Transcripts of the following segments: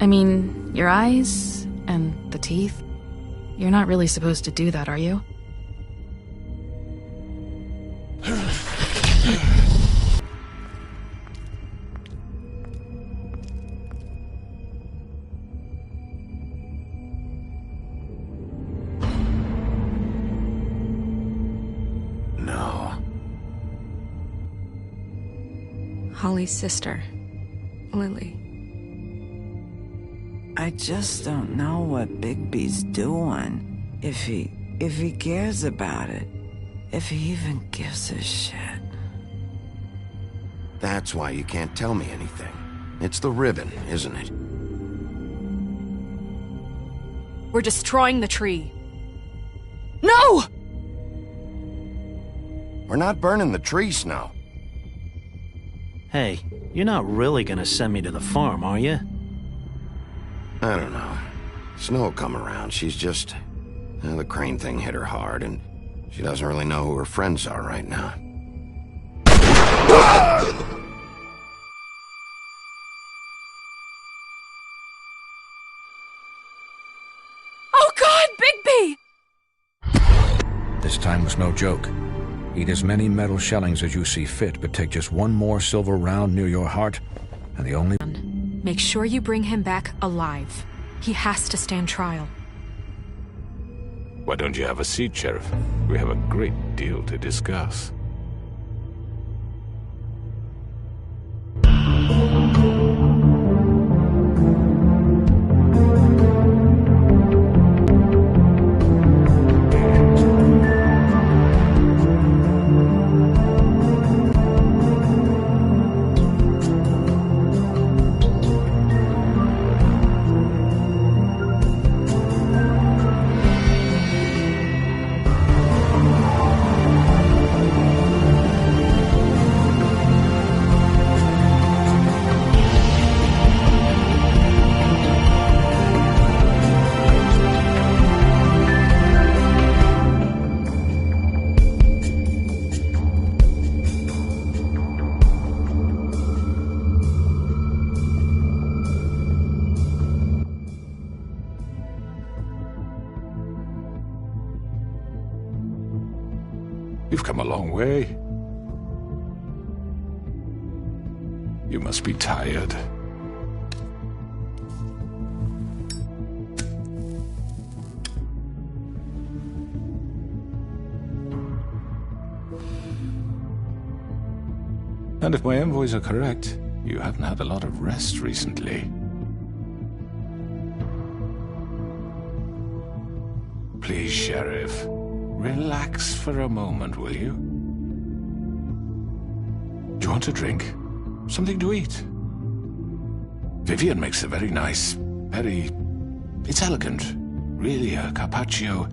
I mean, your eyes and the teeth. You're not really supposed to do that, are you? No. Holly's sister, Lily. I just don't know what Bigby's doing. If he cares about it. If he even gives a shit. That's why you can't tell me anything. It's the ribbon, isn't it? We're destroying the tree. No! We're not burning the tree, Snow. Hey, you're not really gonna send me to the farm, are you? I don't know. Snow will come around. She's just... the Crane thing hit her hard, and she doesn't really know who her friends are right now. Oh God, Bigby! This time was no joke. Eat as many metal shellings as you see fit, but take just one more silver round near your heart, and the only... Make sure you bring him back alive. He has to stand trial. Why don't you have a seat, Sheriff? We have a great deal to discuss. You've come a long way. You must be tired. And if my envoys are correct, you haven't had a lot of rest recently. Please, Sheriff. Relax for a moment, will you? Do you want a drink? Something to eat? Vivian makes a very nice, it's elegant. Really a carpaccio.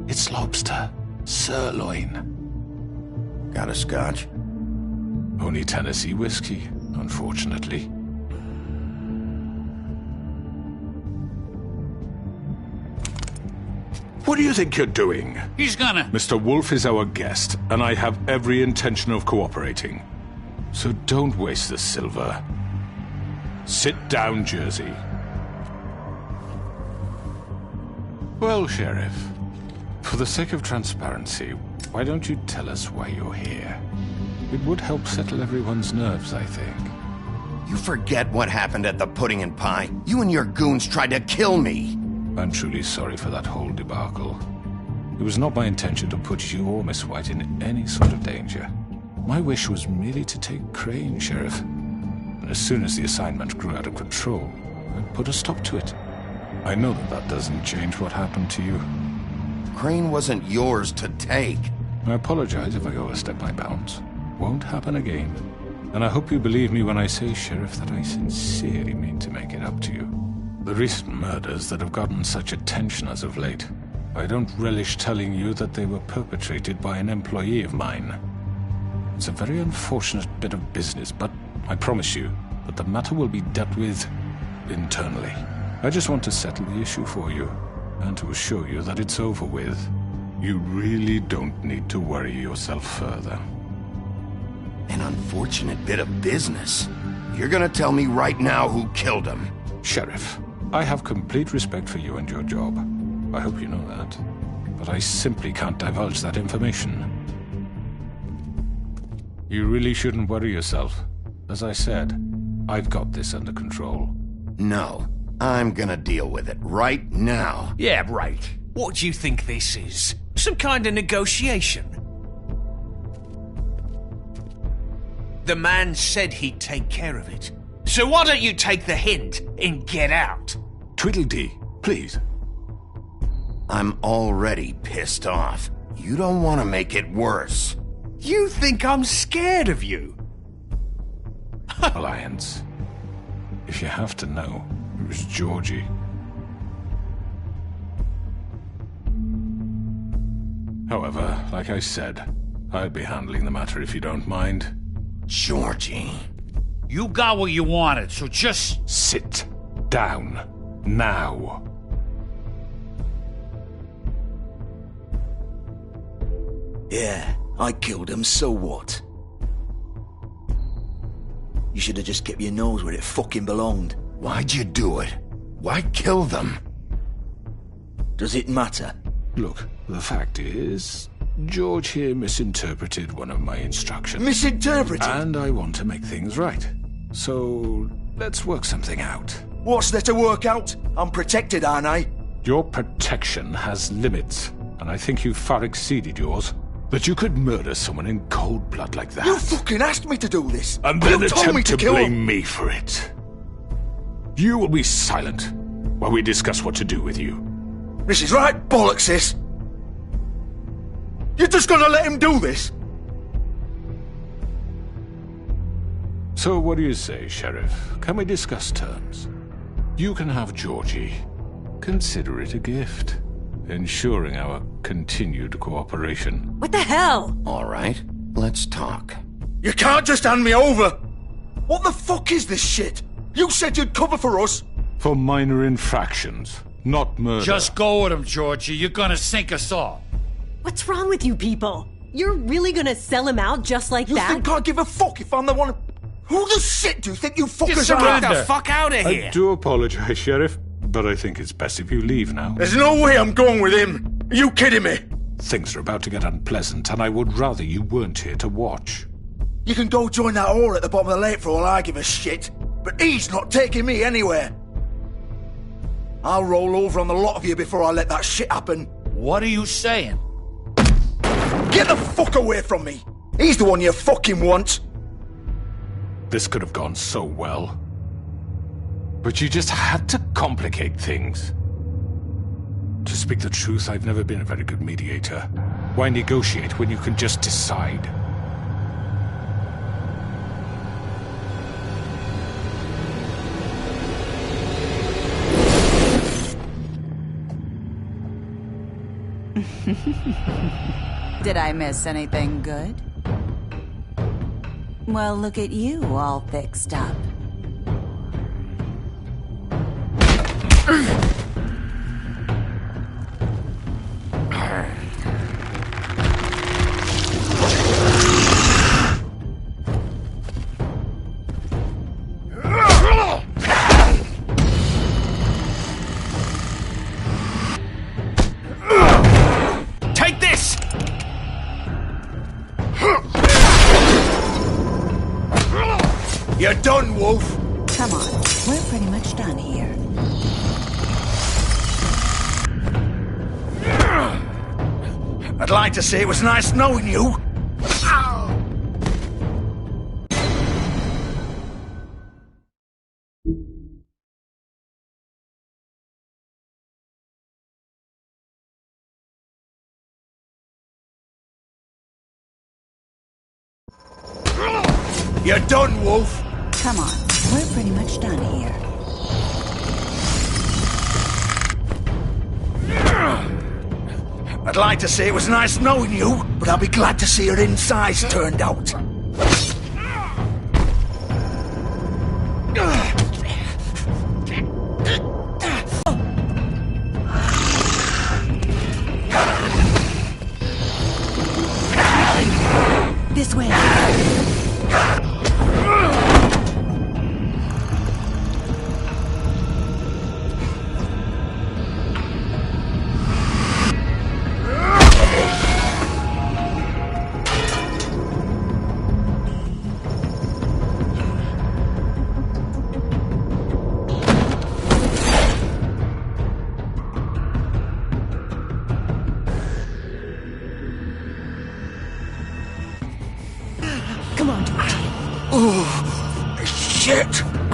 It's lobster. Sirloin. Got a scotch? Only Tennessee whiskey, unfortunately. What do you think you're doing? He's gonna... Mr. Wolf is our guest, and I have every intention of cooperating. So don't waste the silver. Sit down, Jersey. Well, Sheriff, for the sake of transparency, why don't you tell us why you're here? It would help settle everyone's nerves, I think. You forget what happened at the Pudding and Pie? You and your goons tried to kill me! I'm truly sorry for that whole debacle. It was not my intention to put you or Miss White in any sort of danger. My wish was merely to take Crane, Sheriff. And as soon as the assignment grew out of control, I put a stop to it. I know that doesn't change what happened to you. Crane wasn't yours to take. I apologize if I overstep my bounds. Won't happen again. And I hope you believe me when I say, Sheriff, that I sincerely mean to make it up to you. The recent murders that have gotten such attention as of late, I don't relish telling you that they were perpetrated by an employee of mine. It's a very unfortunate bit of business, but I promise you that the matter will be dealt with internally. I just want to settle the issue for you, and to assure you that it's over with. You really don't need to worry yourself further. An unfortunate bit of business. You're gonna tell me right now who killed him. Sheriff, I have complete respect for you and your job. I hope you know that. But I simply can't divulge that information. You really shouldn't worry yourself. As I said, I've got this under control. No, I'm gonna deal with it right now. Yeah, right. What do you think this is? Some kind of negotiation? The man said he'd take care of it. So why don't you take the hint and get out? Tweedledee, please. I'm already pissed off. You don't want to make it worse. You think I'm scared of you? Alliance. If you have to know, it was Georgie. However, like I said, I'll be handling the matter if you don't mind. Georgie. You got what you wanted, so just... Sit down. Now. Yeah, I killed him, so what? You should have just kept your nose where it fucking belonged. Why'd you do it? Why kill them? Does it matter? Look, the fact is, George here misinterpreted one of my instructions. Misinterpreted? And I want to make things right. So, let's work something out. What's there to work out? I'm protected, aren't I? Your protection has limits, and I think you've far exceeded yours. That you could murder someone in cold blood like that. You fucking asked me to do this! And then you told me attempt to to kill blame him. me for it. You will be silent while we discuss what to do with you. This is right bollocks, sis. You're just gonna let him do this? So what do you say, Sheriff? Can we discuss terms? You can have Georgie. Consider it a gift, ensuring our continued cooperation. What the hell? All right, let's talk. You can't just hand me over! What the fuck is this shit? You said you'd cover for us! For minor infractions, not murder. Just go with him, Georgie. You're gonna sink us all. What's wrong with you people? You're really gonna sell him out just like You that? think I give a fuck if I'm the one... Who the shit do you think you fuckers are? Get the fuck out of here! I do apologize, Sheriff, but I think it's best if you leave now. There's no way I'm going with him! Are you kidding me? Things are about to get unpleasant, and I would rather you weren't here to watch. You can go join that whore at the bottom of the lake for all I give a shit, but he's not taking me anywhere. I'll roll over on the lot of you before I let that shit happen. What are you saying? Get the fuck away from me! He's the one you fucking want! This could have gone so well. But you just had to complicate things. To speak the truth, I've never been a very good mediator. Why negotiate when you can just decide? Did I miss anything good? Well, look at you, all fixed up. Take this! You're done, Wolf! Come on, we're pretty much done here. I'd like to say it was nice knowing you. You're done, Wolf! Come on, we're pretty much done here. I'd like to say it was nice knowing you, but I'll be glad to see your insides turned out.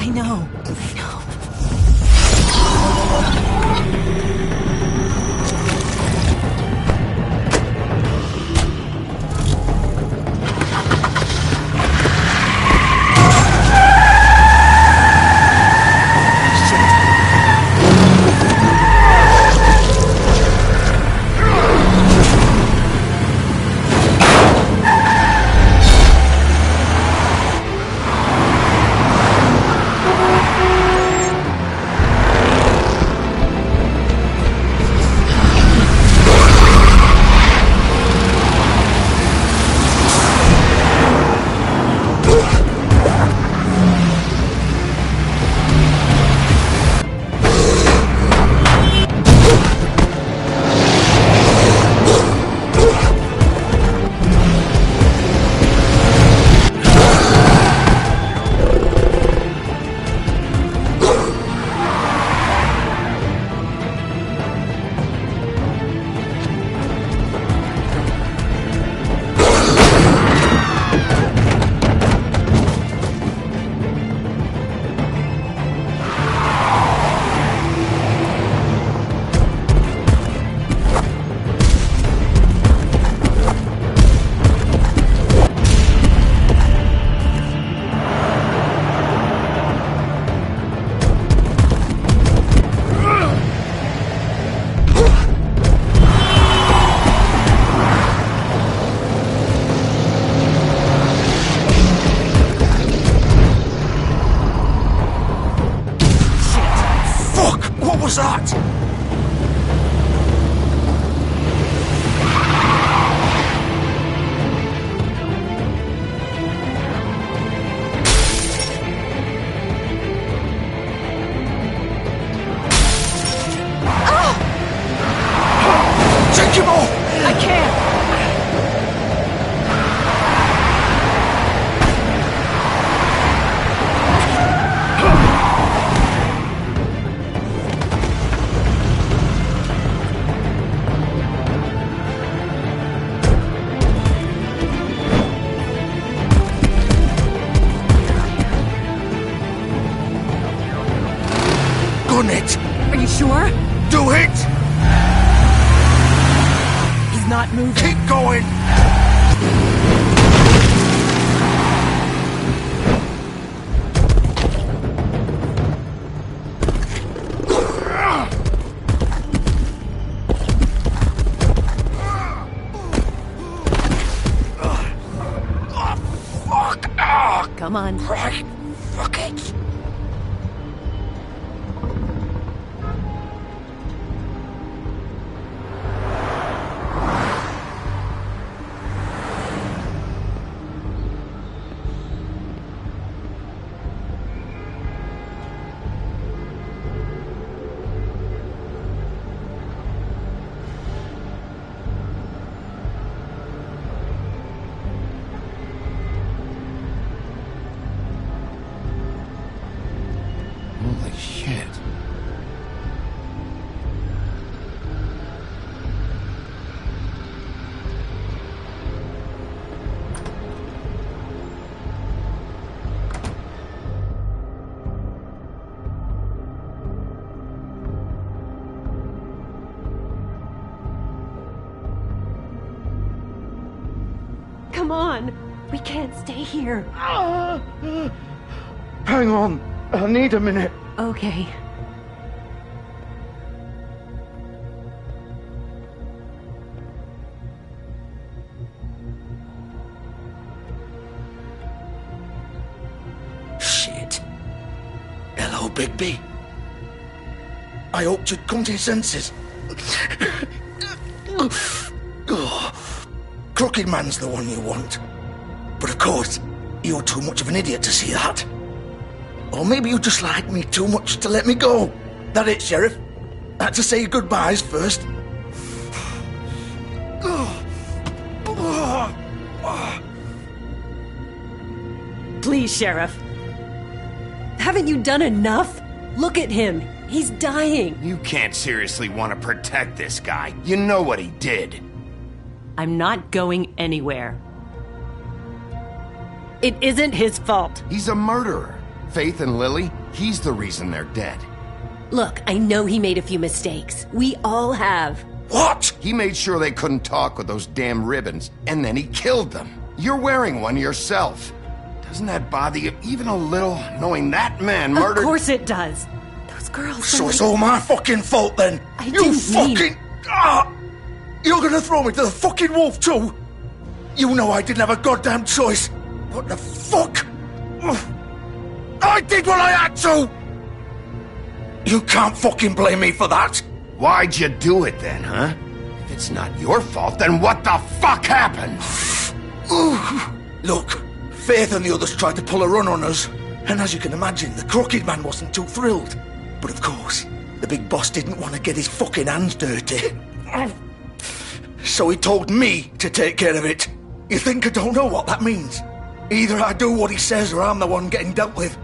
I know. What was that? Take him off! I can't! Gun it! Are you sure? Do it! He's not moving. Keep going! Come on. Right. Fuck it. Holy shit. Come on. We can't stay here. Hang on. I need a minute. Okay. Shit. Hello, Bigby. I hoped you'd come to your senses. Crooked Man's the one you want. But of course, you're too much of an idiot to see that. Or maybe you just like me too much to let me go. That it, Sheriff? Had to say your goodbyes first. Please, Sheriff. Haven't you done enough? Look at him. He's dying. You can't seriously want to protect this guy. You know what he did. I'm not going anywhere. It isn't his fault. He's a murderer. Faith and Lily, he's the reason they're dead. Look, I know he made a few mistakes. We all have. What? He made sure they couldn't talk with those damn ribbons, and then he killed them. You're wearing one yourself. Doesn't that bother you even a little, knowing that man murdered... Of course it does. Those girls... So it's all my fucking fault then? You fucking... You're gonna throw me to the fucking wolf too? You know I didn't have a goddamn choice. What the fuck? I did what I had to! You can't fucking blame me for that. Why'd you do it then, huh? If it's not your fault, then what the fuck happened? Look, Faith and the others tried to pull a run on us. And as you can imagine, the Crooked Man wasn't too thrilled. But of course, the big boss didn't want to get his fucking hands dirty. So he told me to take care of it. You think I don't know what that means? Either I do what he says or I'm the one getting dealt with.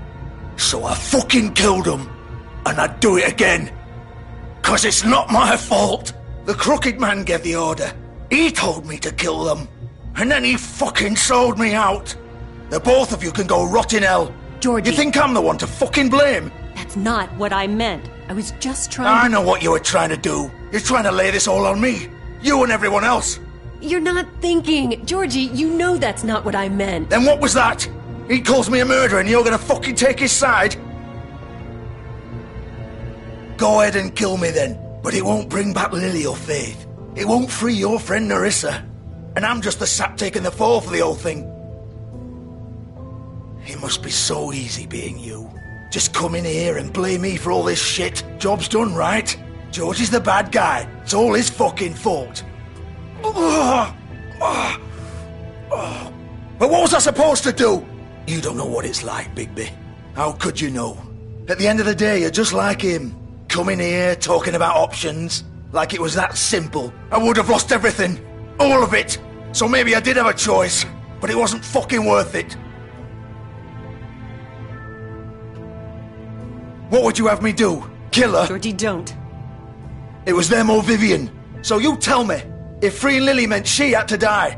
So I fucking killed him. And I'd do it again. 'Cause it's not my fault. The Crooked Man gave the order. He told me to kill them. And then he fucking sold me out. The both of you can go rot in hell. Georgie. You think I'm the one to fucking blame? That's not what I meant. I was just trying I to... know what you were trying to do. You're trying to lay this all on me. You and everyone else. You're not thinking. Georgie, you know that's not what I meant. Then what was that? He calls me a murderer and you're gonna fucking take his side? Go ahead and kill me then. But it won't bring back Lily or Faith. It won't free your friend Nerissa. And I'm just the sap taking the fall for the whole thing. It must be so easy being you. Just come in here and blame me for all this shit. Job's done, right? George is the bad guy. It's all his fucking fault. But what was I supposed to do? You don't know what it's like, Bigby. How could you know? At the end of the day, you're just like him. Coming here, talking about options. Like it was that simple. I would have lost everything. All of it. So maybe I did have a choice. But it wasn't fucking worth it. What would you have me do? Kill her? Georgie, don't. It was them or Vivian. So you tell me, if freeing Lily meant she had to die,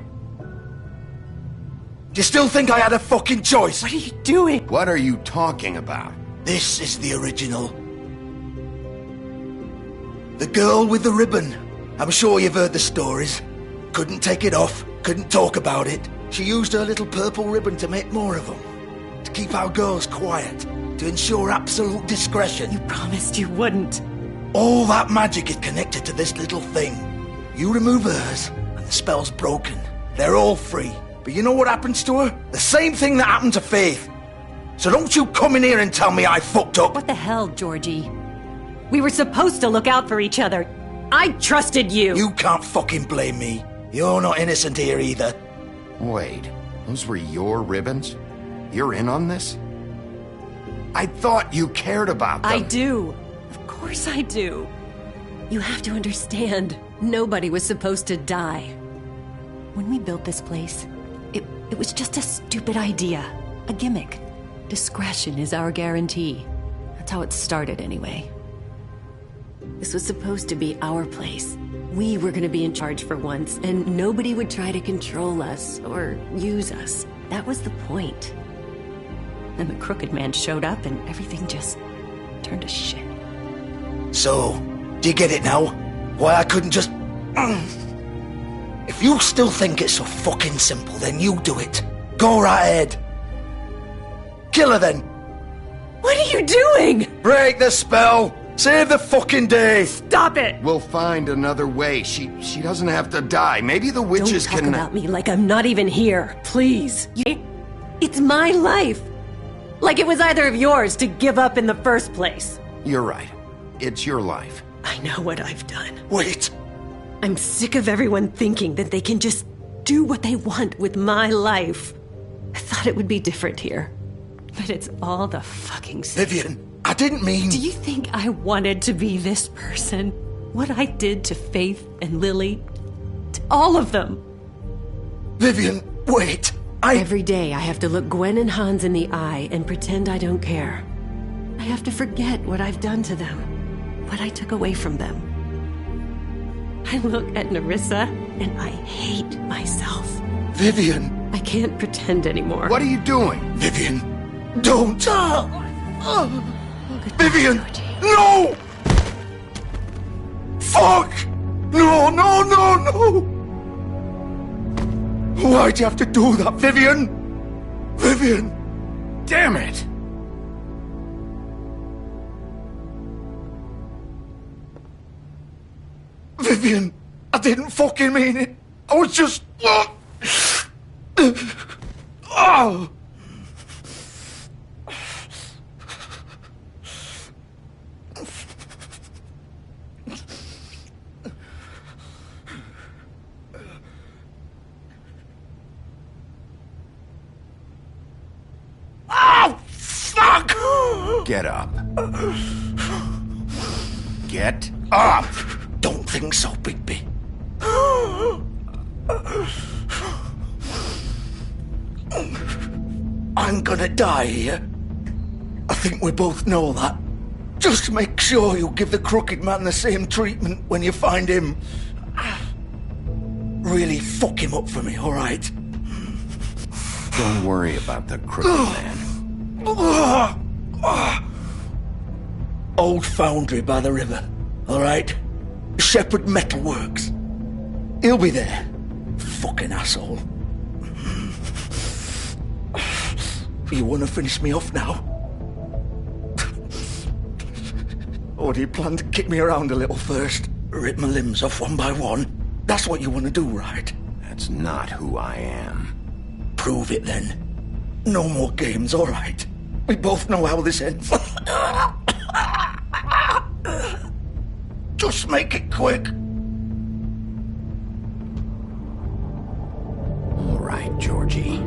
do you still think I had a fucking choice? What are you doing? What are you talking about? This is the original. The girl with the ribbon. I'm sure you've heard the stories. Couldn't take it off, couldn't talk about it. She used her little purple ribbon to make more of them. To keep our girls quiet. To ensure absolute discretion. You promised you wouldn't. All that magic is connected to this little thing. You remove hers, and the spell's broken. They're all free. But you know what happens to her? The same thing that happened to Faith. So don't you come in here and tell me I fucked up. What the hell, Georgie? We were supposed to look out for each other. I trusted you. You can't fucking blame me. You're not innocent here either. Wait, those were your ribbons? You're in on this? I thought you cared about them. I do. Of course I do. You have to understand, nobody was supposed to die. When we built this place, it was just a stupid idea. A gimmick. Discretion is our guarantee. That's how it started anyway. This was supposed to be our place. We were gonna be in charge for once, and nobody would try to control us or use us. That was the point. Then the Crooked Man showed up and everything just turned to shit. So, do you get it now? Why I couldn't just... If you still think it's so fucking simple, then you do it. Go right ahead. Kill her then. What are you doing? Break the spell. Save the fucking day. Stop it. We'll find another way. She doesn't have to die. Maybe the witches Don't talk can... about me like I'm not even here. Please. It's my life. Like it was either of yours to give up in the first place. You're right. It's your life. I know what I've done. Wait. I'm sick of everyone thinking that they can just do what they want with my life. I thought it would be different here. But it's all the fucking same. Vivian, I didn't mean... Do you think I wanted to be this person? What I did to Faith and Lily? To all of them? Vivian, wait. Every day I have to look Gwen and Hans in the eye and pretend I don't care. I have to forget what I've done to them. What I took away from them. I look at Nerissa and I hate myself. Vivian. I can't pretend anymore. What are you doing? Vivian, Don't! Vivian! No! Fuck! No, no, no, no! Why'd you have to do that, Vivian? Vivian! Damn it! Vivian, I didn't fucking mean it. I was just... Oh! Oh, fuck! Get up. Get up! Don't think so, Bigby. I'm gonna die here. I think we both know that. Just make sure you give the crooked man the same treatment when you find him. Really fuck him up for me, all right? Don't worry about the crooked man. Old foundry by the river, all right? Shepherd Metalworks. He'll be there. Fucking asshole. You want to finish me off now? Or do you plan to kick me around a little first? Rip my limbs off one by one? That's what you want to do, right? That's not who I am. Prove it then. No more games, all right? We both know how this ends. Just make it quick. All right, Georgie.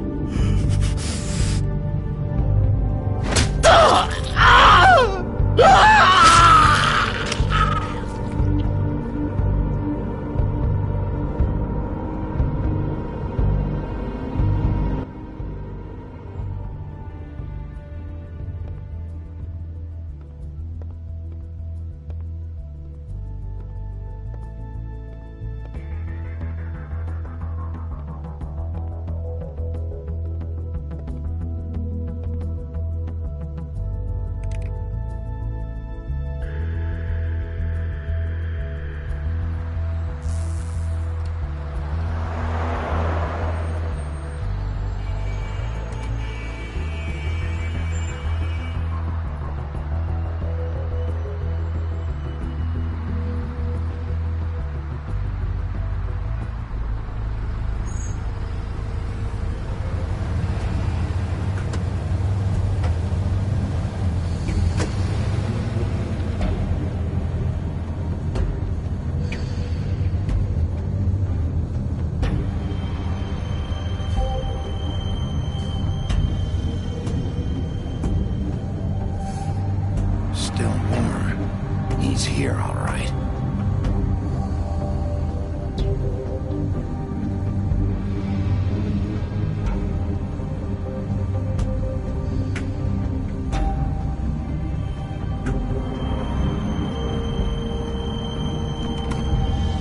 He's here, all right.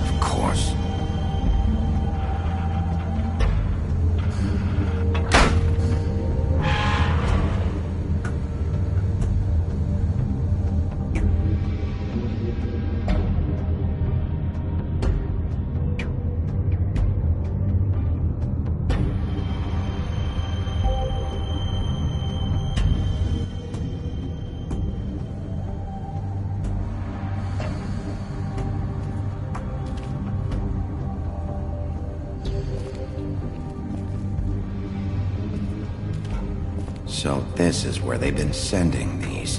Of course. So this is where they've been sending these.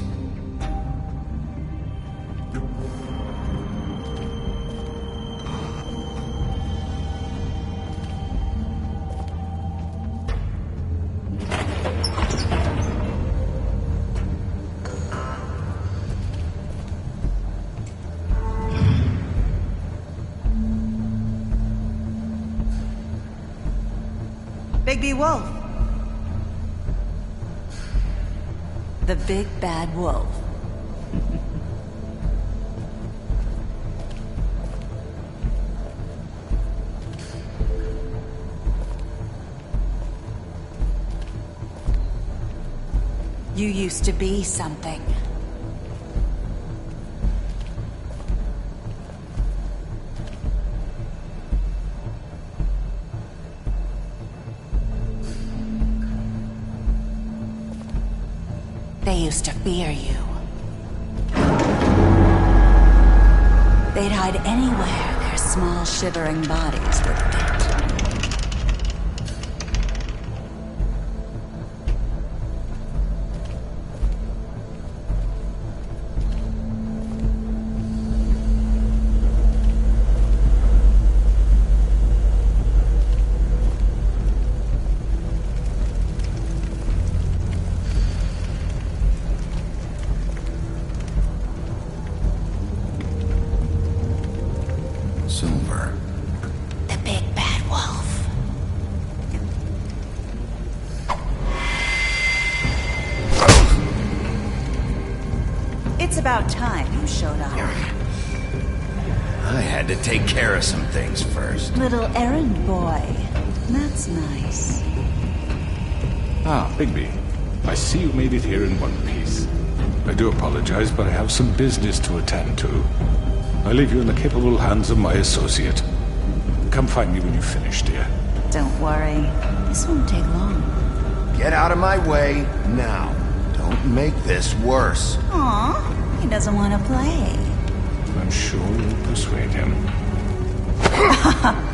Bigby Wolf. The big bad wolf. You used to be something. They used to fear you. They'd hide anywhere their small, shivering bodies would fit. Silver. The big bad wolf. It's about time you showed up. I had to take care of some things first. Little errand boy. That's nice. Ah, Bigby. I see you made it here in one piece. I do apologize, but I have some business to attend to. I leave you in the capable hands of my associate. Come find me when you finish, dear. Don't worry. This won't take long. Get out of my way now. Don't make this worse. Aw, he doesn't want to play. I'm sure you'll persuade him.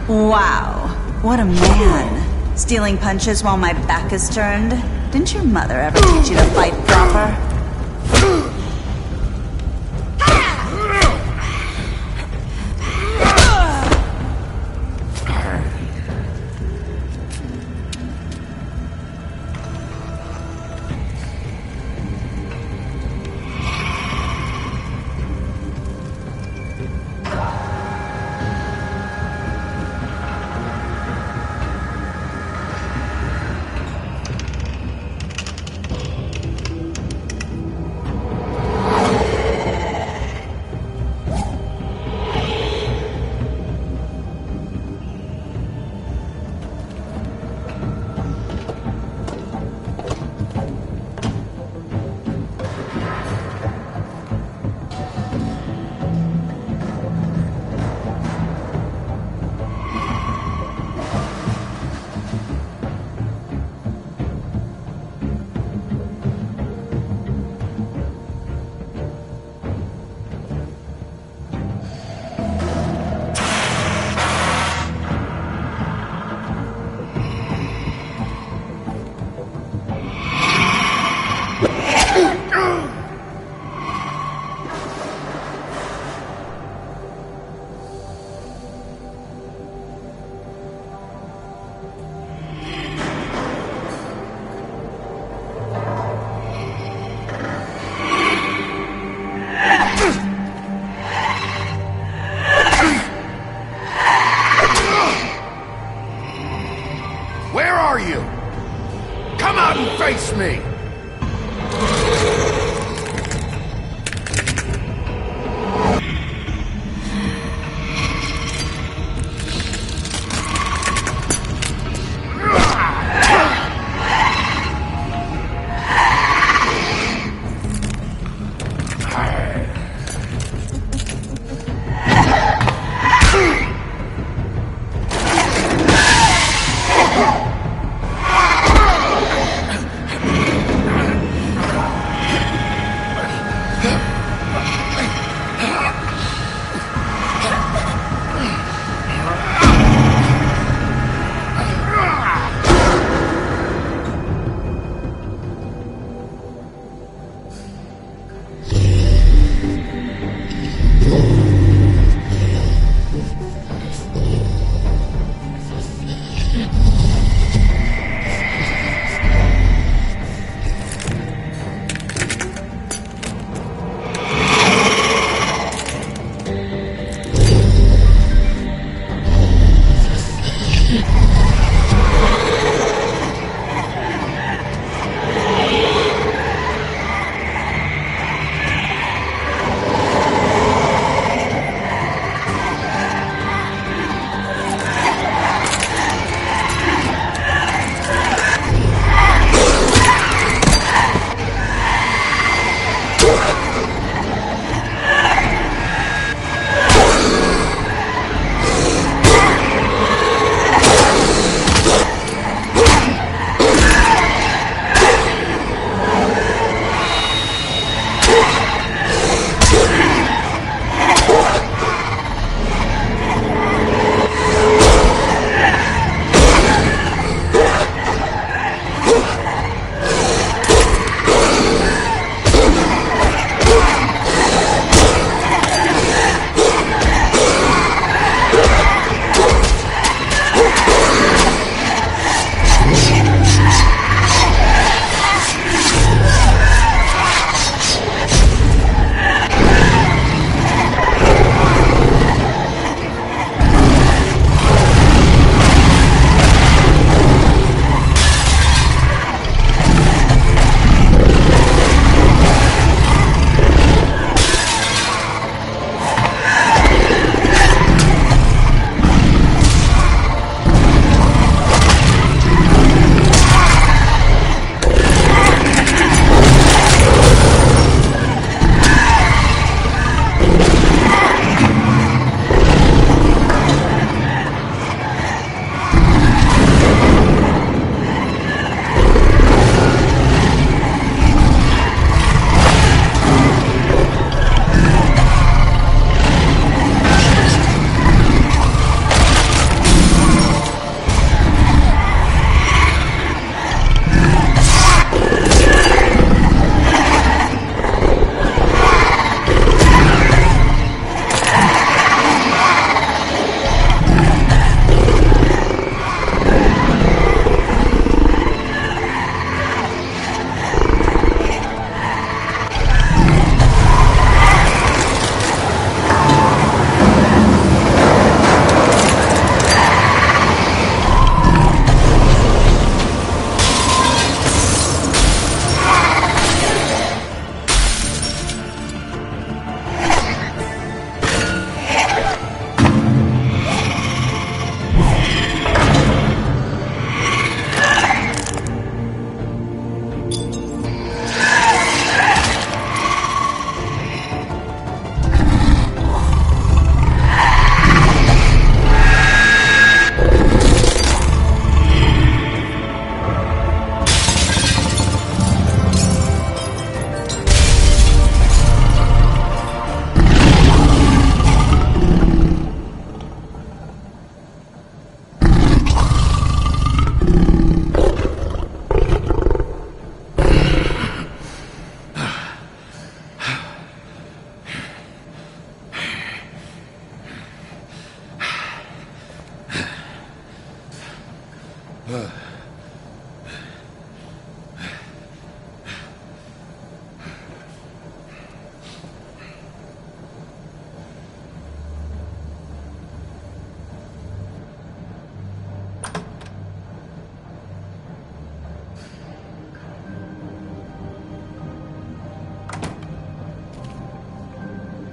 Wow. What a man. Stealing punches while my back is turned? Didn't your mother ever teach you to fight proper? Where are you? Come out and face me!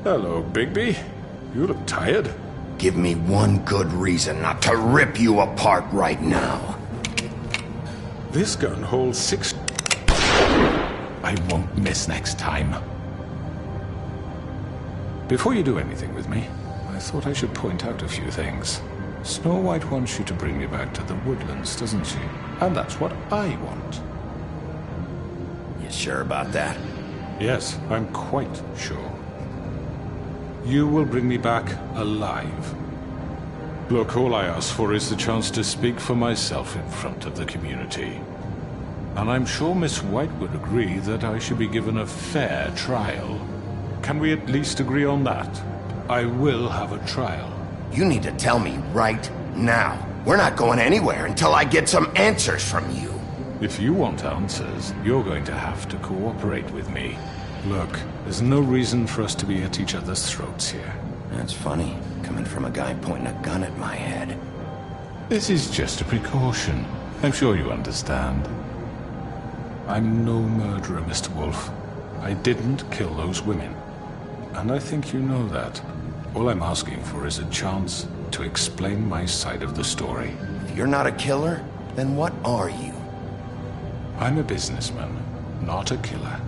Hello, Bigby. You look tired. Give me one good reason not to rip you apart right now. This gun holds 6... I won't miss next time. Before you do anything with me, I thought I should point out a few things. Snow White wants you to bring me back to the woodlands, doesn't she? And that's what I want. You sure about that? Yes, I'm quite sure. You will bring me back alive. Look, all I ask for is the chance to speak for myself in front of the community. And I'm sure Miss White would agree that I should be given a fair trial. Can we at least agree on that? I will have a trial. You need to tell me right now. We're not going anywhere until I get some answers from you. If you want answers, you're going to have to cooperate with me. Look, there's no reason for us to be at each other's throats here. That's funny, coming from a guy pointing a gun at my head. This is just a precaution. I'm sure you understand. I'm no murderer, Mr. Wolf. I didn't kill those women. And I think you know that. All I'm asking for is a chance to explain my side of the story. If you're not a killer, then what are you? I'm a businessman, not a killer.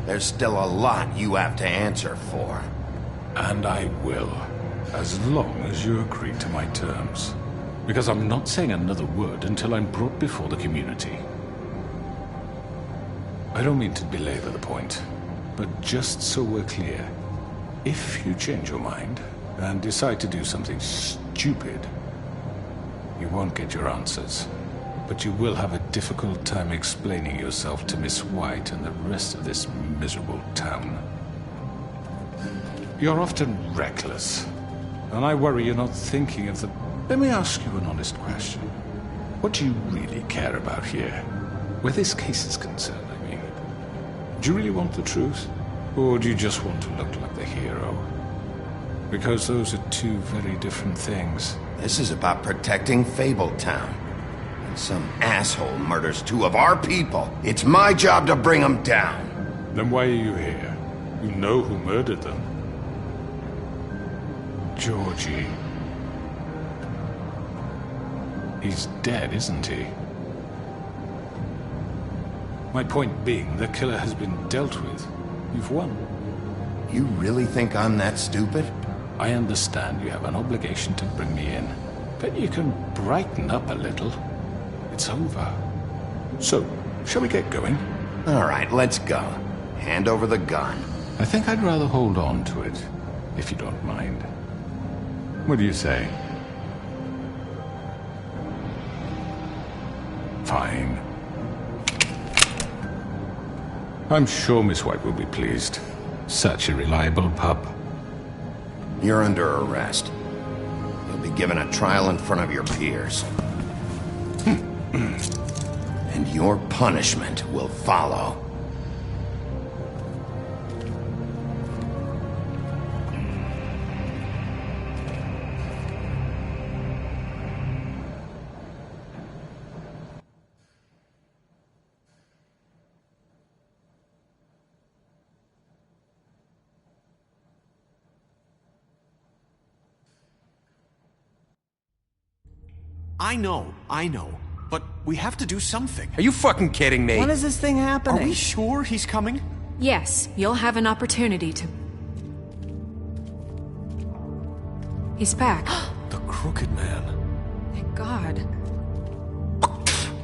There's still a lot you have to answer for. And I will, as long as you agree to my terms. Because I'm not saying another word until I'm brought before the community. I don't mean to belabor the point, but just so we're clear, if you change your mind and decide to do something stupid, you won't get your answers. But you will have a difficult time explaining yourself to Miss White and the rest of this miserable town. You're often reckless, and I worry you're not thinking of the... Let me ask you an honest question. What do you really care about here? Where this case is concerned, I mean. Do you really want the truth? Or do you just want to look like the hero? Because those are two very different things. This is about protecting Fabletown. Some asshole murders two of our people. It's my job to bring them down. Then why are you here? You know who murdered them. Georgie. He's dead, isn't he? My point being, the killer has been dealt with. You've won. You really think I'm that stupid? I understand you have an obligation to bring me in, but you can brighten up a little. It's over. So, shall we get going? All right, let's go. Hand over the gun. I think I'd rather hold on to it, if you don't mind. What do you say? Fine. I'm sure Miss White will be pleased. Such a reliable pup. You're under arrest. You'll be given a trial in front of your peers. And your punishment will follow. I know. But we have to do something. Are you fucking kidding me? When is this thing happening? Are we sure he's coming? Yes, you'll have an opportunity to... He's back. The Crooked Man. Thank God.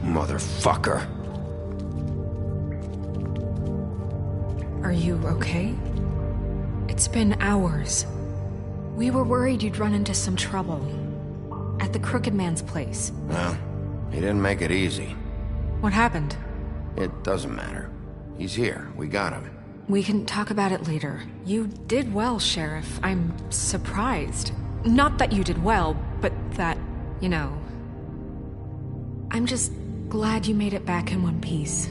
Motherfucker. Are you okay? It's been hours. We were worried you'd run into some trouble. At the Crooked Man's place. Well, he didn't make it easy. What happened? It doesn't matter. He's here. We got him. We can talk about it later. You did well, Sheriff. I'm surprised. Not that you did well, but that, you know... I'm just glad you made it back in one piece.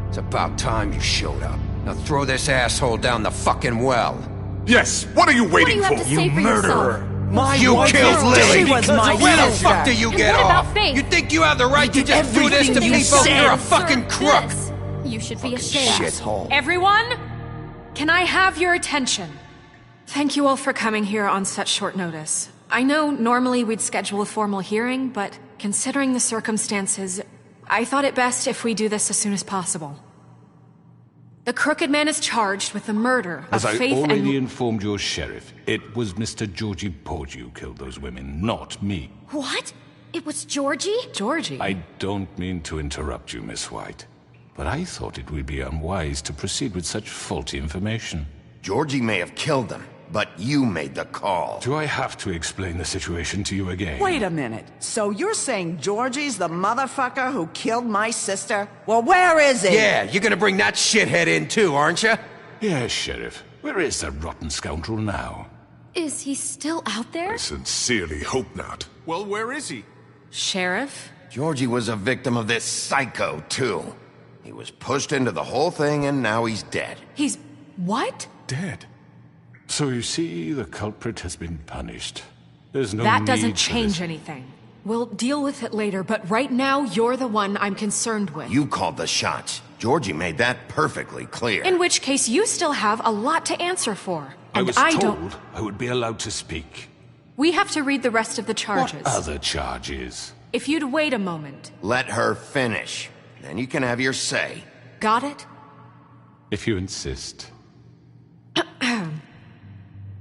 It's about time you showed up. Now throw this asshole down the fucking well. Yes, what are you waiting What do you have to say for murderer! yourself? You killed Lily! She was my Where the sister. fuck do you And get what about off? Faith? You think you have the right to just do this to Everything you people? said. You're a fucking crook! This. You should be ashamed. Shithole. Everyone, can I have your attention? Thank you all for coming here on such short notice. I know normally we'd schedule a formal hearing, but considering the circumstances, I thought it best if we do this as soon as possible. The Crooked Man is charged with the murder of As I Faith already and... informed your sheriff, it was Mr. Georgie Porgy who killed those women, not me. What? It was Georgie? Georgie? I don't mean to interrupt you, Miss White, but I thought it would be unwise to proceed with such faulty information. Georgie may have killed them, but you made the call. Do I have to explain the situation to you again? Wait a minute. So you're saying Georgie's the motherfucker who killed my sister? Well, where is he? Yeah, you're gonna bring that shithead in too, aren't you? Yes, Sheriff. Where is that rotten scoundrel now? Is he still out there? I sincerely hope not. Well, where is he? Sheriff? Georgie was a victim of this psycho, too. He was pushed into the whole thing, and now he's dead. He's... what? Dead. So you see, the culprit has been punished. There's no That need doesn't for change this. anything. We'll deal with it later, but right now, you're the one I'm concerned with. You called the shots. Georgie made that perfectly clear. In which case, you still have a lot to answer for. I And was don't... told I would be allowed to speak. We have to read the rest of the charges. What other charges? If you'd wait a moment. Let her finish. Then you can have your say. Got it? If you insist.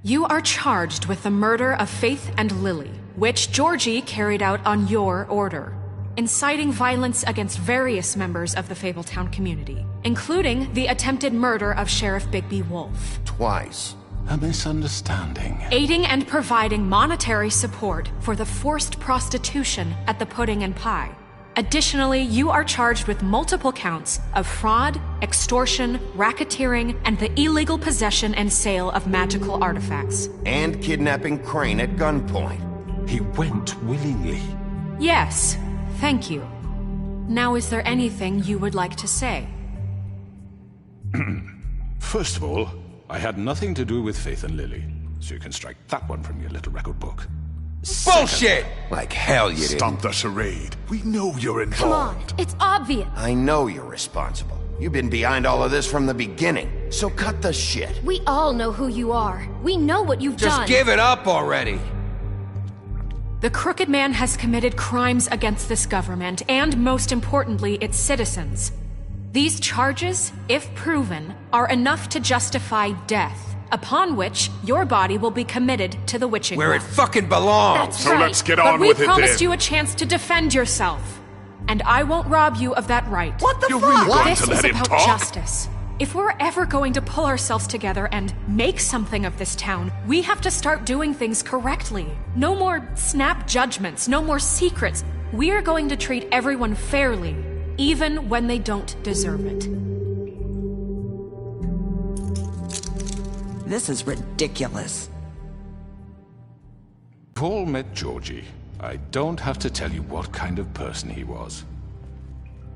You are charged with the murder of Faith and Lily, which Georgie carried out on your order, inciting violence against various members of the Fabletown community, including the attempted murder of Sheriff Bigby Wolf. Twice. A misunderstanding. Aiding and providing monetary support for the forced prostitution at the Pudding and Pie. Additionally, you are charged with multiple counts of fraud, extortion, racketeering, and the illegal possession and sale of magical artifacts. And kidnapping Crane at gunpoint. He went willingly. Yes, thank you. Now, is there anything you would like to say? First of all, I had nothing to do with Faith and Lily, so you can strike that one from your little record book. Bullshit! Like hell you didn't. Stop the charade. We know you're involved. Come on, it's obvious. I know you're responsible. You've been behind all of this from the beginning, so cut the shit. We all know who you are. We know what you've Just done. give it up already. The Crooked Man has committed crimes against this government, and most importantly, its citizens. These charges, if proven, are enough to justify death, upon which your body will be committed to the witching Where it well. fucking belongs. That's So right. let's get But on we with it promised then. you a chance to defend yourself, and I won't rob you of that right. What the You're fuck? really going This to is let him about talk? justice. If we're ever going to pull ourselves together and make something of this town, we have to start doing things correctly. No more snap judgments, no more secrets. We're going to treat everyone fairly, even when they don't deserve it. This is ridiculous. Paul met Georgie. I don't have to tell you what kind of person he was.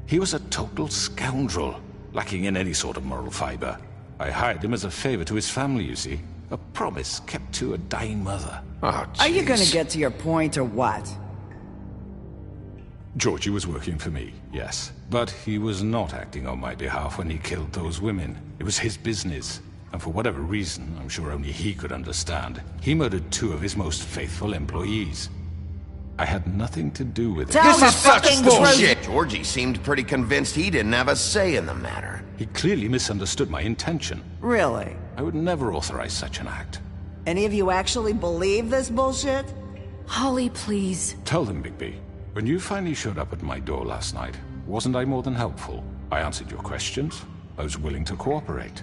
He was a total scoundrel, lacking in any sort of moral fiber. I hired him as a favor to his family, you see. A promise kept to a dying mother. Oh, Are you jeez. gonna get to your point or what? Georgie was working for me, yes. But he was not acting on my behalf when he killed those women. It was his business. And for whatever reason, I'm sure only he could understand, he murdered 2 of his most faithful employees. I had nothing to do with it. Tell This the is such fucking bullshit. truth. Georgie seemed pretty convinced he didn't have a say in the matter. He clearly misunderstood my intention. Really? I would never authorize such an act. Any of you actually believe this bullshit? Holly, please. Tell them, Bigby. When you finally showed up at my door last night, wasn't I more than helpful? I answered your questions. I was willing to cooperate.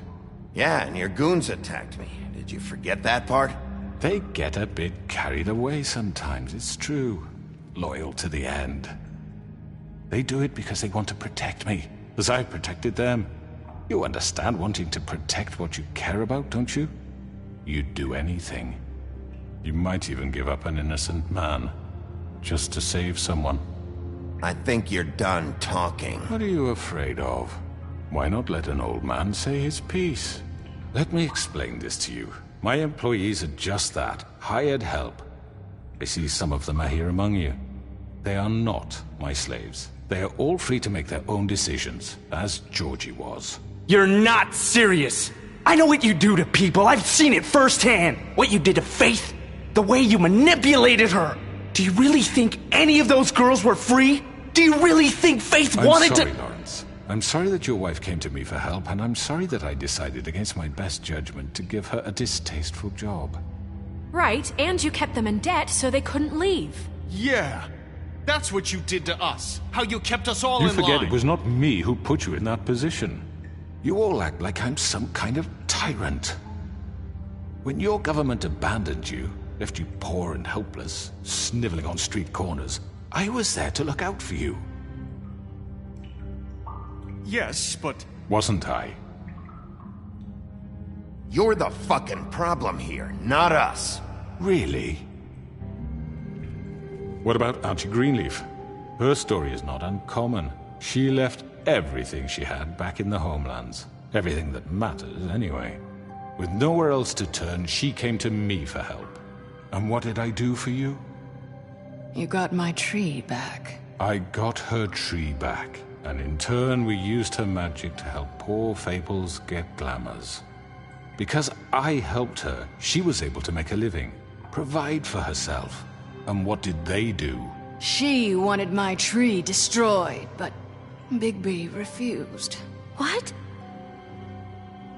Yeah, and your goons attacked me. Did you forget that part? They get a bit carried away sometimes, it's true. Loyal to the end. They do it because they want to protect me, as I protected them. You understand wanting to protect what you care about, don't you? You'd do anything. You might even give up an innocent man. just to save someone. I think you're done talking. What are you afraid of? Why not let an old man say his piece? Let me explain this to you. My employees are just that, hired help. I see some of them are here among you. They are not my slaves. They are all free to make their own decisions, as Georgie was. You're not serious! I know what you do to people, I've seen it firsthand! What you did to Faith, the way you manipulated her! Do you really think any of those girls were free? Do you really think Faith wanted to— I'm sorry, Lawrence. I'm sorry that your wife came to me for help, and I'm sorry that I decided against my best judgment to give her a distasteful job. Right, and you kept them in debt so they couldn't leave. Yeah, that's what you did to us. How you kept us all You in forget line. it was not me who put you in that position. You all act like I'm some kind of tyrant. When your government abandoned you, left you poor and helpless, sniveling on street corners, I was there to look out for you. Yes, but... Wasn't I? You're the fucking problem here, not us. Really? What about Archie Greenleaf? Her story is not uncommon. She left everything she had back in the homelands. Everything that matters, anyway. With nowhere else to turn, she came to me for help. And what did I do for you? You got my tree back. I got her tree back, and in turn we used her magic to help poor Fables get glamours. Because I helped her, she was able to make a living, provide for herself. And what did they do? She wanted my tree destroyed, but Bigby refused. What?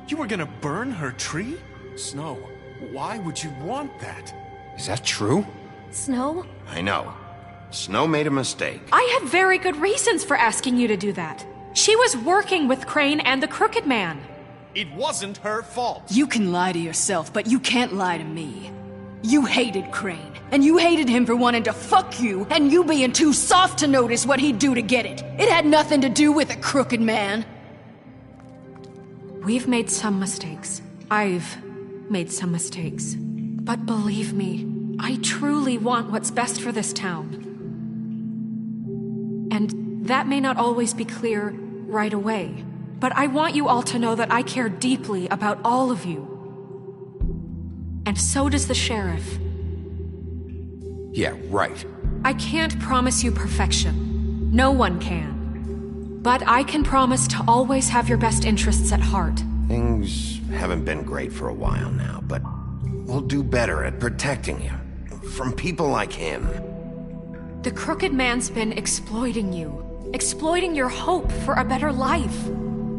You were gonna burn her tree? Snow, why would you want that? Is that true? Snow? I know. Snow made a mistake. I had very good reasons for asking you to do that. She was working with Crane and the Crooked Man. It wasn't her fault. You can lie to yourself, but you can't lie to me. You hated Crane, and you hated him for wanting to fuck you, and you being too soft to notice what he'd do to get it. It had nothing to do with a Crooked Man. We've made some mistakes. I've made some mistakes. But believe me, I truly want what's best for this town. And that may not always be clear right away. But I want you all to know that I care deeply about all of you. And so does the sheriff. Yeah, right. I can't promise you perfection. No one can. But I can promise to always have your best interests at heart. Things haven't been great for a while now, but we'll do better at protecting you. From people like him. The Crooked Man's been exploiting you. Exploiting your hope for a better life.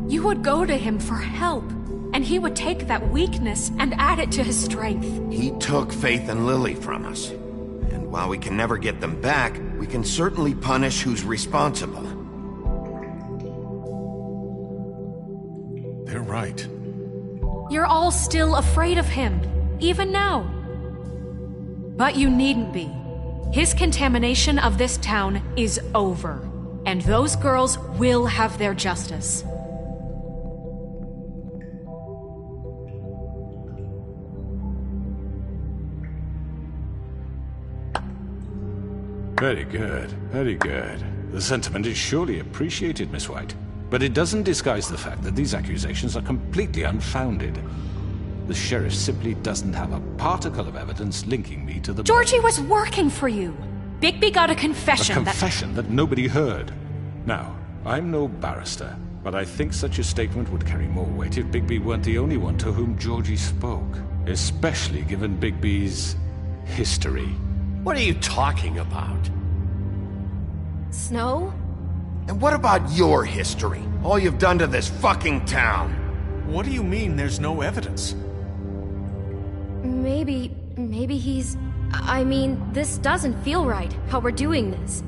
You would go to him for help, and he would take that weakness and add it to his strength. He took Faith and Lily from us. And while we can never get them back, we can certainly punish who's responsible. They're right. You're all still afraid of him, even now. But you needn't be. His contamination of this town is over, and those girls will have their justice. Very good, very good. The sentiment is surely appreciated, Miss White. But it doesn't disguise the fact that these accusations are completely unfounded. The sheriff simply doesn't have a particle of evidence linking me to the... Georgie was working for you. Bigby got a confession A confession that nobody heard. Now, I'm no barrister, but I think such a statement would carry more weight if Bigby weren't the only one to whom Georgie spoke. Especially given Bigby's history. What are you talking about? Snow? And what about your history? All you've done to this fucking town? What do you mean there's no evidence? Maybe he's... I mean, this doesn't feel right, how we're doing this.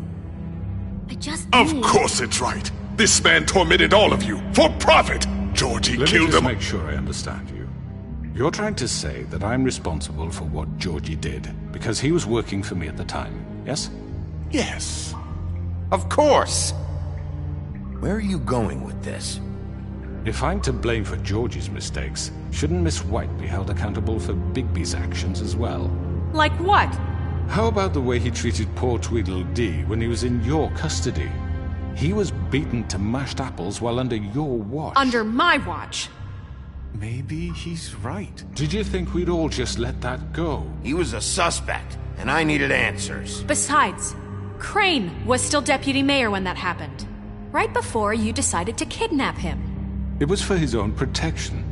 I just Of need... course it's right. This man tormented all of you, for profit! Georgie Let killed me just him. make sure I understand you. You're trying to say that I'm responsible for what Georgie did, because he was working for me at the time, yes? Yes. Of course! Where are you going with this? If I'm to blame for Georgie's mistakes, shouldn't Miss White be held accountable for Bigby's actions as well? Like what? How about the way he treated poor Tweedledee when he was in your custody? He was beaten to mashed apples while under your watch. Under my watch. Maybe he's right. Did you think we'd all just let that go? He was a suspect, and I needed answers. Besides, Crane was still deputy mayor when that happened. Right before you decided to kidnap him. It was for his own protection.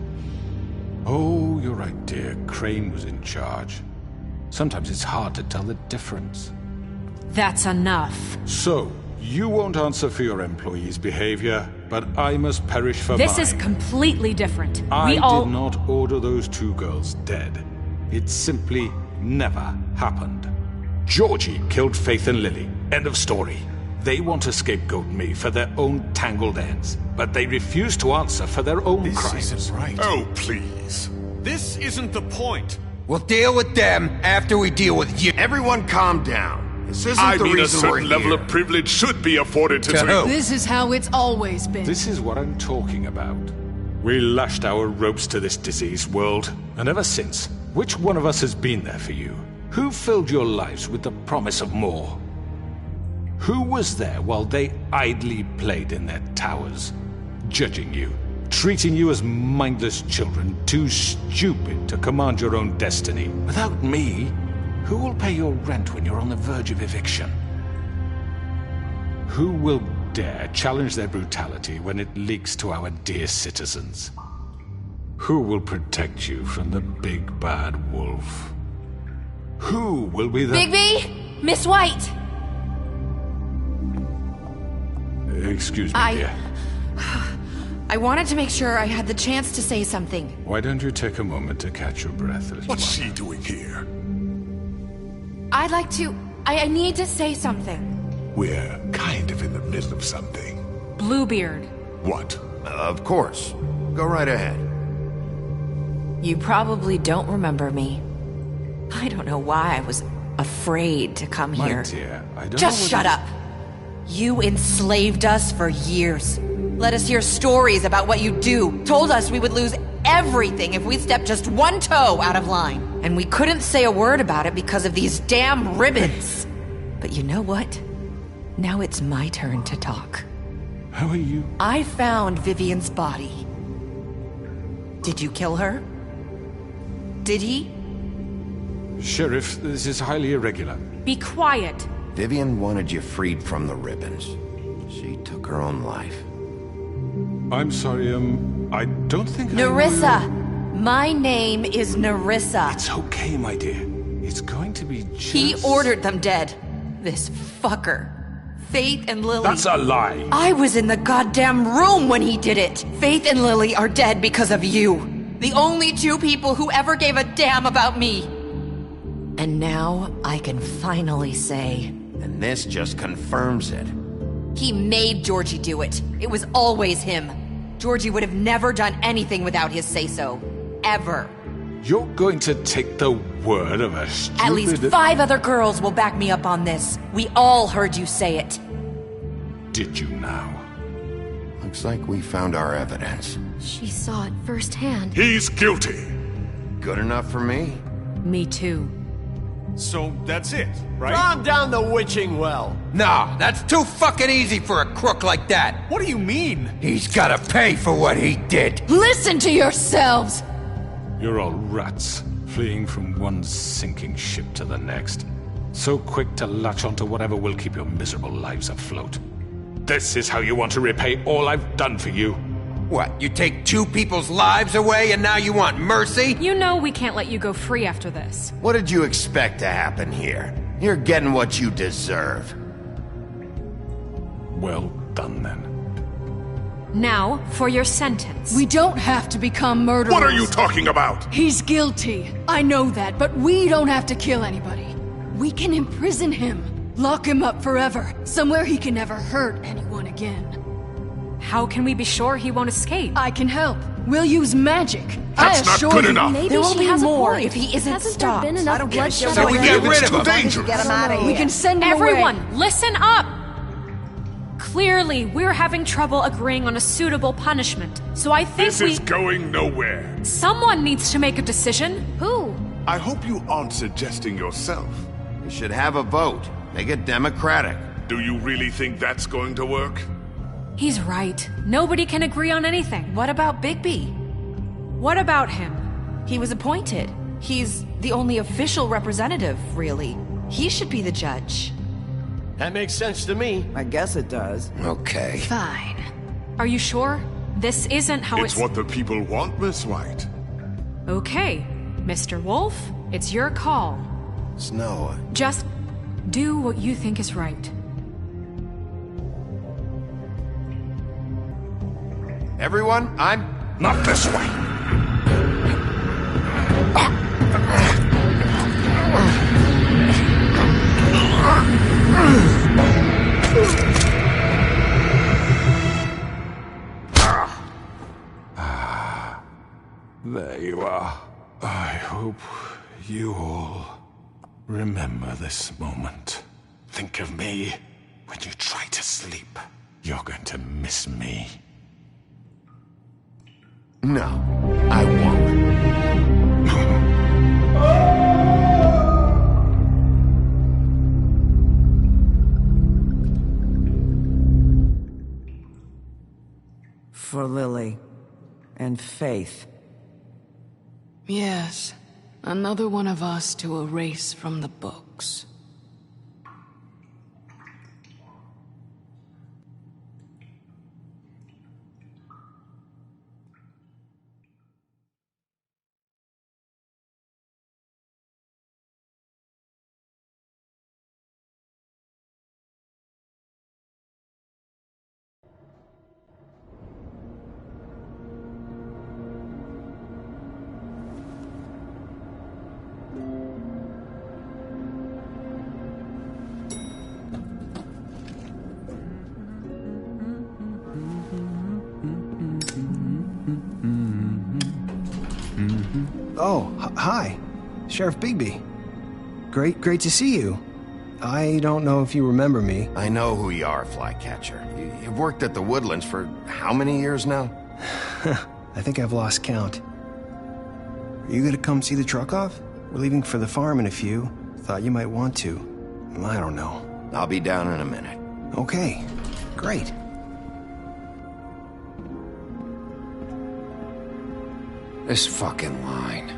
Oh, you're right, dear. Crane was in charge. Sometimes it's hard to tell the difference. That's enough. So, you won't answer for your employees' behavior, but I must perish for mine. This is completely different. I did not order those two girls dead. It simply never happened. Georgie killed Faith and Lily. End of story. They want to scapegoat me for their own tangled ends, but they refuse to answer for their own crimes. This isn't right. Oh, please. This isn't the point. We'll deal with them after we deal with you. Everyone calm down. This isn't I the mean, a reason we're certain level here. of privilege should be afforded to who? This is how it's always been. This is what I'm talking about. We lashed our ropes to this diseased world, and ever since, which one of us has been there for you? Who filled your lives with the promise of more? Who was there while they idly played in their towers, judging you, treating you as mindless children, too stupid to command your own destiny? Without me, who will pay your rent when you're on the verge of eviction? Who will dare challenge their brutality when it leaks to our dear citizens? Who will protect you from the big bad wolf? Who will be the— Bigby! Miss White! Excuse me, dear. I wanted to make sure I had the chance to say something. Why don't you take a moment to catch your breath, little What's one? she doing here? I'd like to... I need to say something. We're kind of in the middle of something. Bluebeard. What? Of course. Go right ahead. You probably don't remember me. I don't know why I was afraid to come My here. dear, I don't Just know shut up. You enslaved us for years. Let us hear stories about what you do. Told us we would lose everything if we stepped just one toe out of line. And we couldn't say a word about it because of these damn ribbons. But you know what? Now it's my turn to talk. How are you? I found Vivian's body. Did you kill her? Did he? Sheriff, this is highly irregular. Be quiet. Vivian wanted you freed from the ribbons. She took her own life. I'm sorry, I don't think Nerissa! My name is Nerissa. It's okay, my dear. It's going to be just... He ordered them dead. This fucker. Faith and Lily... That's a lie! I was in the goddamn room when he did it! Faith and Lily are dead because of you. The only two people who ever gave a damn about me. And now I can finally say... And this just confirms it. He made Georgie do it. It was always him. Georgie would have never done anything without his say-so. Ever. You're going to take the word of a stupid... At least 5 other girls will back me up on this. We all heard you say it. Did you now? Looks like we found our evidence. She saw it firsthand. He's guilty. Good enough for me? Me too. So that's it, right? Calm down the witching well. No, that's too fucking easy for a crook like that. What do you mean? He's gotta pay for what he did. Listen to yourselves! You're all rats, fleeing from one sinking ship to the next. So quick to latch onto whatever will keep your miserable lives afloat. This is how you want to repay all I've done for you? What, you take 2 people's lives away and now you want mercy? You know we can't let you go free after this. What did you expect to happen here? You're getting what you deserve. Well done, then. Now, for your sentence. We don't have to become murderers. What are you talking about? He's guilty. I know that, but we don't have to kill anybody. We can imprison him. Lock him up forever. Somewhere he can never hurt anyone again. How can we be sure he won't escape? I can help. We'll use magic. That's not good enough. Maybe There will she be has more a point. if he isn't Hasn't stopped. there been enough bloodshed So we already? get rid It's of too him. dangerous. Get him out of here. We can send him Everyone, away. listen up! Clearly, we're having trouble agreeing on a suitable punishment. So I think This is going nowhere. Someone needs to make a decision. Who? I hope you aren't suggesting yourself. We should have a vote. Make it democratic. Do you really think that's going to work? He's right. Nobody can agree on anything. What about Bigby? What about him? He was appointed. He's the only official representative, really. He should be the judge. That makes sense to me. I guess it does. Okay. Fine. Are you sure? This isn't how It's what the people want, Miss White. Okay, Mr. Wolf, it's your call. Snow. Just do what you think is right. Everyone, I'm... Not this way. There you are. I hope you all remember this moment. Think of me when you try to sleep. You're going to miss me. No, I won't. For Lily and Faith. Yes, another one of us to erase from the books. Oh, hi. Sheriff Bigby. Great to see you. I don't know if you remember me. I know who you are, Flycatcher. You've worked at the Woodlands for how many years now? I think I've lost count. Are you gonna come see the truck off? We're leaving for the farm in a few. Thought you might want to. I don't know. I'll be down in a minute. Okay, great. This fucking line.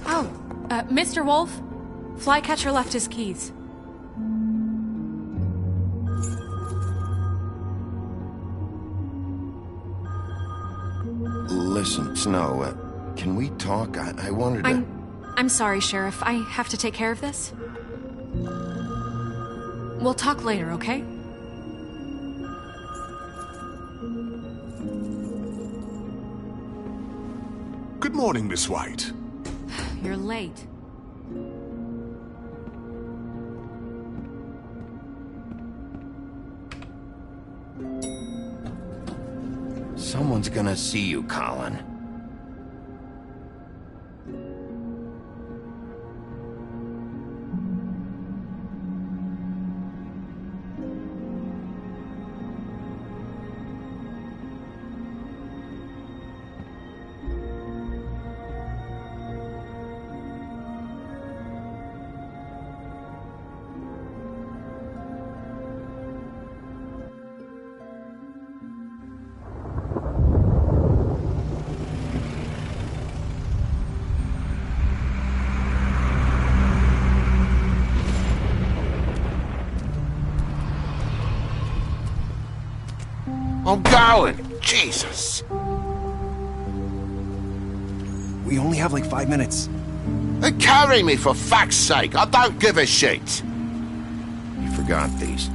Oh, Mr. Wolf, Flycatcher left his keys. Listen, Snow, can we talk? I wanted to... I'm sorry, Sheriff. I have to take care of this. We'll talk later, okay? Good morning, Miss White. You're late. Someone's gonna see you, Colin. I'm going! Jesus! We only have like 5 minutes. Carry me, for fuck's sake! I don't give a shit! You forgot these.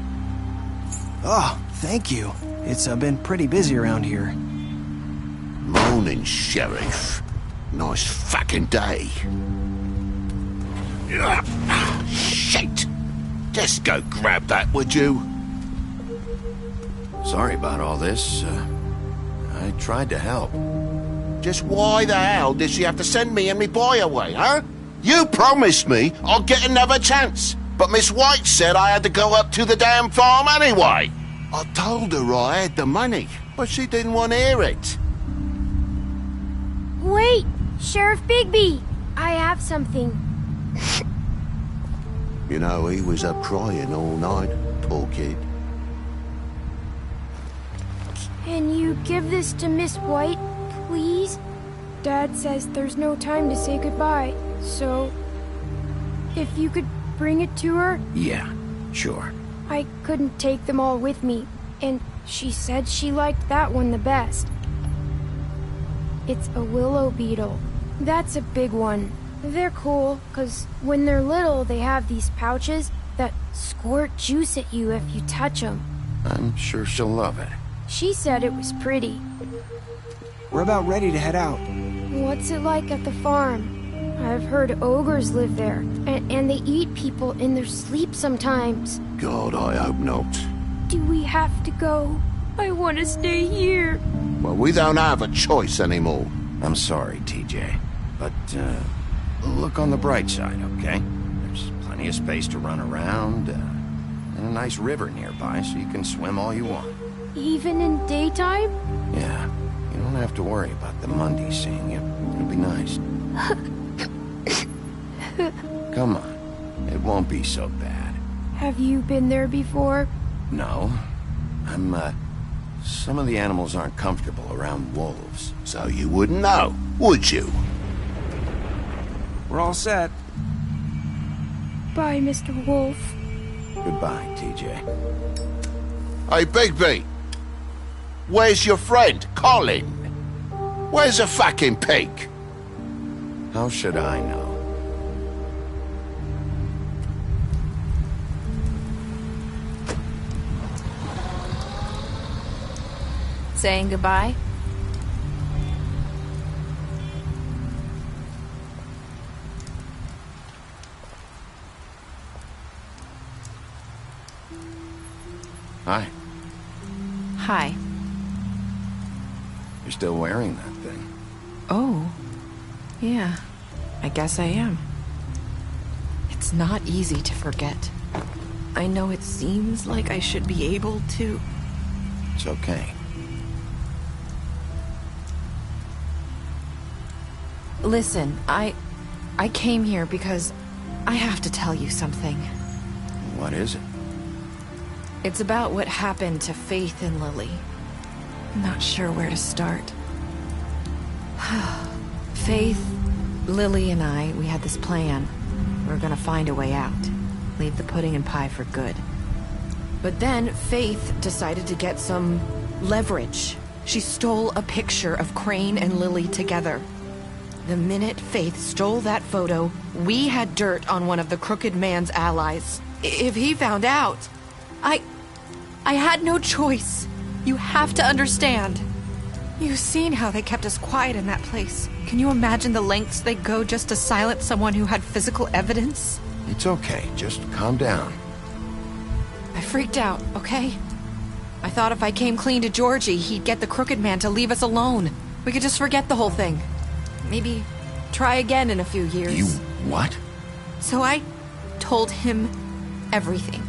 Oh, thank you. It's been pretty busy around here. Morning, Sheriff. Nice fucking day. Shit! Just go grab that, would you? Sorry about all this. I tried to help. Just why the hell did she have to send me and me boy away, huh? You promised me I'd get another chance, but Miss White said I had to go up to the damn farm anyway. I told her I had the money, but she didn't want to hear it. Wait! Sheriff Bigby! I have something. You know, he was up crying all night, poor kid. Can you give this to Miss White, please? Dad says there's no time to say goodbye, so... if you could bring it to her? Yeah, sure. I couldn't take them all with me, and she said she liked that one the best. It's a willow beetle. That's a big one. They're cool, 'cause when they're little, they have these pouches that squirt juice at you if you touch them. I'm sure she'll love it. She said it was pretty. We're about ready to head out. What's it like at the farm? I've heard ogres live there, and they eat people in their sleep sometimes. God, I hope not. Do we have to go? I want to stay here. Well, we don't have a choice anymore. I'm sorry, TJ, but, look on the bright side, okay? There's plenty of space to run around, and a nice river nearby, so you can swim all you want. Even in daytime? Yeah, you don't have to worry about the Mundy seeing you. It'll be nice. Come on, it won't be so bad. Have you been there before? No, some of the animals aren't comfortable around wolves. So you wouldn't know, would you? We're all set. Bye, Mr. Wolf. Goodbye, TJ. Hey, Bigby! Where's your friend, Colin? Where's the fucking pig? How should I know? Saying goodbye? Hi. Hi. You're still wearing that thing. Oh. Yeah. I guess I am. It's not easy to forget. I know it seems like I should be able to. It's okay. Listen, I came here because I have to tell you something. What is it? It's about what happened to Faith and Lily. I'm not sure where to start. Faith, Lily, and I, we had this plan. We were gonna find a way out. Leave the pudding and pie for good. But then Faith decided to get some leverage. She stole a picture of Crane and Lily together. The minute Faith stole that photo, we had dirt on one of the Crooked Man's allies. If he found out, I had no choice. You have to understand. You've seen how they kept us quiet in that place. Can you imagine the lengths they'd go just to silence someone who had physical evidence? It's okay, just calm down. I freaked out, okay? I thought if I came clean to Georgie, he'd get the Crooked Man to leave us alone. We could just forget the whole thing. Maybe try again in a few years. You what? So I told him everything.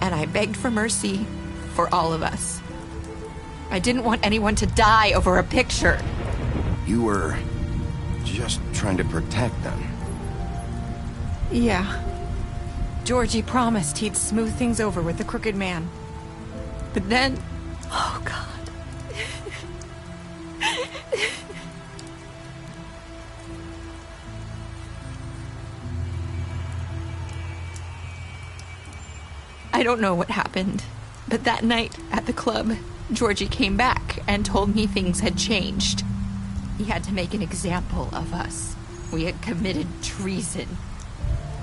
And I begged for mercy for all of us. I didn't want anyone to die over a picture. You were just trying to protect them. Yeah. Georgie promised he'd smooth things over with the Crooked Man. But then... Oh, God. I don't know what happened, but that night at the club, Georgie came back and told me things had changed. He had to make an example of us. We had committed treason.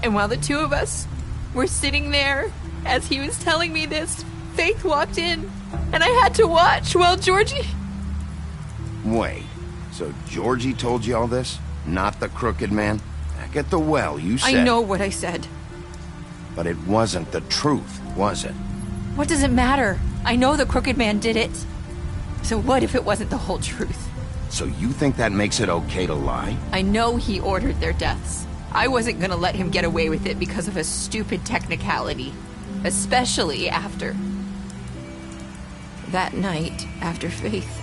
And while the two of us were sitting there, as he was telling me this, Faith walked in, and I had to watch while Georgie... Wait, so Georgie told you all this? Not the Crooked Man? Back at the well, you said... I know what I said. But it wasn't the truth, was it? What does it matter? I know the Crooked Man did it. So what if it wasn't the whole truth? So you think that makes it okay to lie? I know he ordered their deaths. I wasn't gonna let him get away with it because of a stupid technicality. Especially after... That night, after Faith,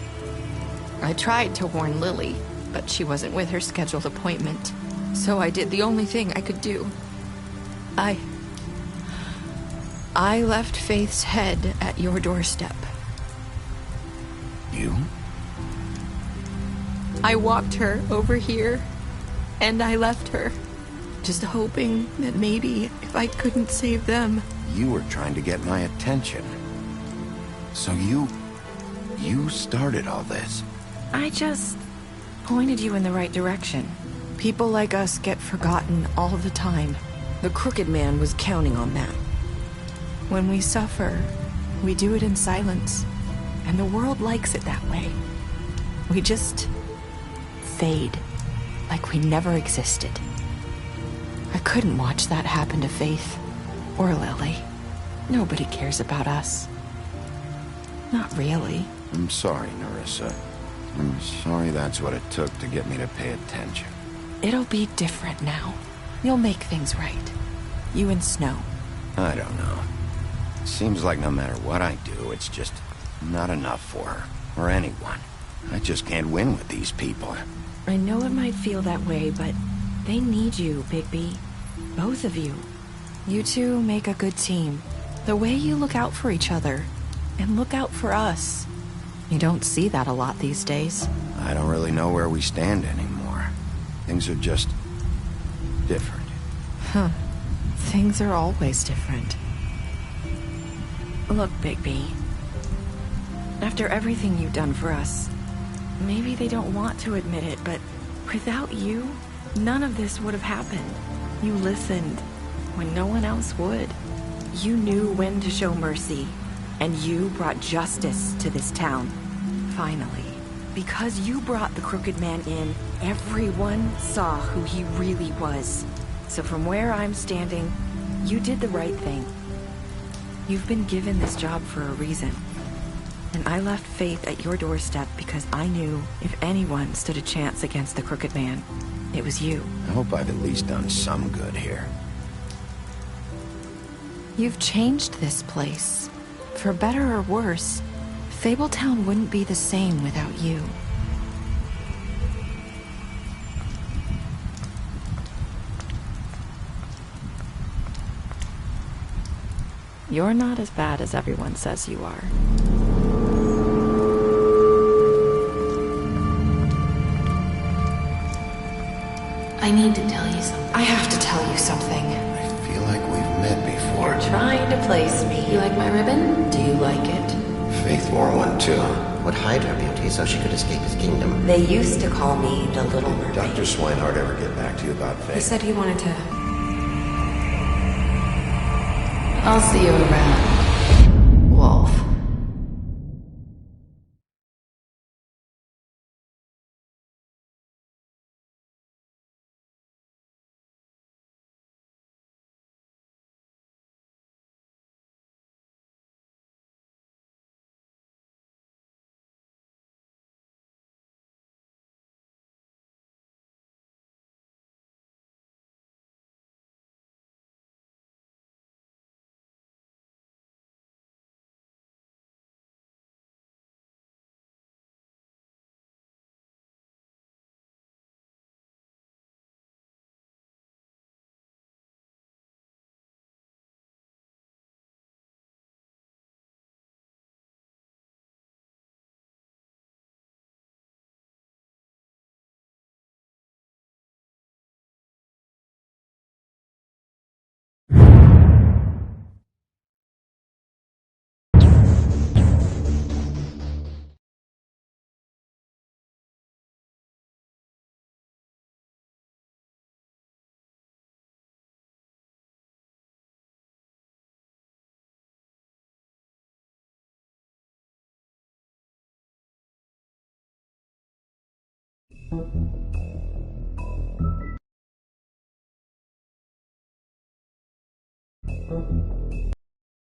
I tried to warn Lily, but she wasn't with her scheduled appointment. So I did the only thing I could do. I left Faith's head at your doorstep. You? I walked her over here, and I left her, just hoping that maybe if I couldn't save them... You were trying to get my attention. So you started all this. I just pointed you in the right direction. People like us get forgotten all the time. The Crooked Man was counting on that. When we suffer, we do it in silence, and the world likes it that way. We just fade, like we never existed. I couldn't watch that happen to Faith, or Lily. Nobody cares about us. Not really. I'm sorry, Nerissa. I'm sorry that's what it took to get me to pay attention. It'll be different now. You'll make things right. You and Snow. I don't know. Seems like no matter what I do, it's just not enough for her, or anyone. I just can't win with these people. I know it might feel that way, but they need you, Bigby. Both of you. You two make a good team. The way you look out for each other, and look out for us. You don't see that a lot these days. I don't really know where we stand anymore. Things are just... different. Huh. Things are always different. Look, Bigby. After everything you've done for us, maybe they don't want to admit it, but without you, none of this would have happened. You listened when no one else would. You knew when to show mercy, and you brought justice to this town. Finally. Because you brought the Crooked Man in, everyone saw who he really was. So from where I'm standing, you did the right thing. You've been given this job for a reason. And I left Faith at your doorstep because I knew if anyone stood a chance against the Crooked Man, it was you. I hope I've at least done some good here. You've changed this place. For better or worse, Fabletown wouldn't be the same without you. You're not as bad as everyone says you are. I need to tell you something. I have to tell you something. I feel like we've met before. You're trying to place me. You like my ribbon? Do you like it? Faith wore one too. Would hide her beauty so she could escape his kingdom. They used to call me the Little Mermaid. Dr. Swinehart ever get back to you about Faith? He said he wanted to... I'll see you around, Wolf.